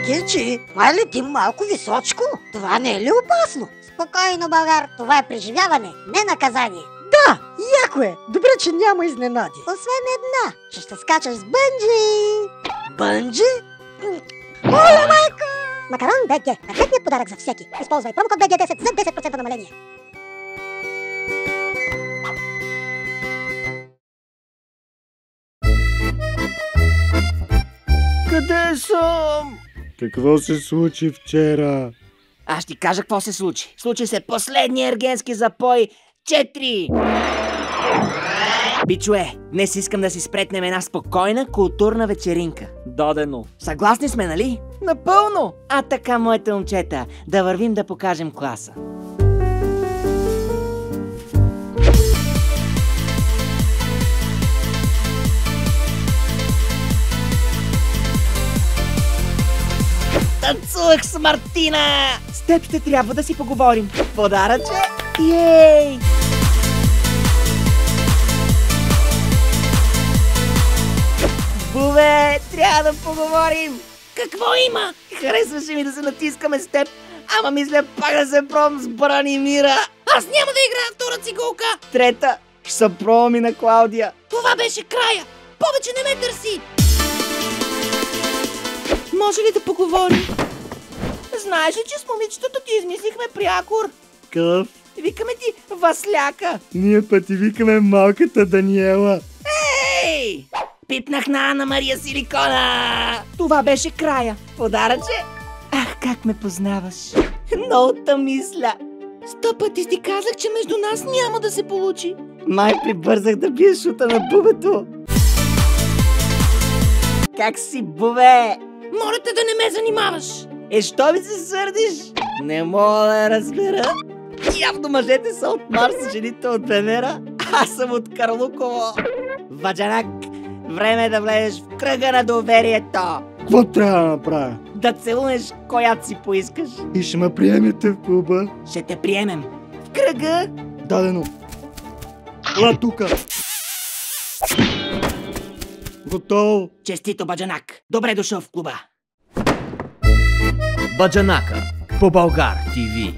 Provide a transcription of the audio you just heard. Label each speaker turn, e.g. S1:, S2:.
S1: Гечи, май летим малко височко. Това не е ли опасно?
S2: Спокойно, Българ, това е преживяване, не наказание.
S1: Да, яко е. Добре, че няма изненади.
S2: Освен една, че ще скачаш с бънджи.
S1: Бънджи?
S2: Оля, майка! Макарон БГ. Перфектният подарък за всеки. Използвай промокод BG10 за 10% намаление.
S3: Къде съм?
S4: Какво се случи вчера?
S3: Аз ти кажа какво се случи. Случи се последния ергенски запой 4. Бичове, днес искам да си спретнем една спокойна културна вечеринка. Додено. Съгласни сме, нали? Напълно! А така, моите момчета, да вървим да покажем класа. Танцувах с Мартина! С теб ще трябва да си поговорим. Подаръче! Ей! Бубе, трябва да поговорим! Какво има? Харесваше ми да се натискаме с теб, ама мисля пак да се пробвам с Бранимира. Аз няма да играя втора цигулка! Трета, ще се пробвам и на Клаудия. Това беше края! Повече не ме търси! Може ли да поговорим? Знаеш ли, че с момичетото ти измислихме прякор?
S4: Къв?
S3: Викаме ти Васляка.
S4: Ние пък ти викаме малката Даниела.
S3: Ей! Пипнах на Анна Мария силикона! Това беше края. Подаръче? Ах, как ме познаваш. Новата мисля. 100 пъти ти казах, че между нас няма да се получи. Май прибързах да бия шута на бубето. Как си, бубе? Моля те да не ме занимаваш. Що ми се сърдиш? Не мога да я разбера. Явно мъжете са от Марс, жените от Венера. Аз съм от Карлуково. Баджанак, време е да влезеш в кръга на доверието.
S4: Какво трябва да направя?
S3: Да целунеш която си поискаш.
S4: И ще ме приемете в клуба?
S3: Ще те приемем. В кръга.
S4: Дадено. Ела тука. Готово.
S3: Честито, Баджанак. Добре дошъл в клуба.
S5: Баджанака по Българ ТВ.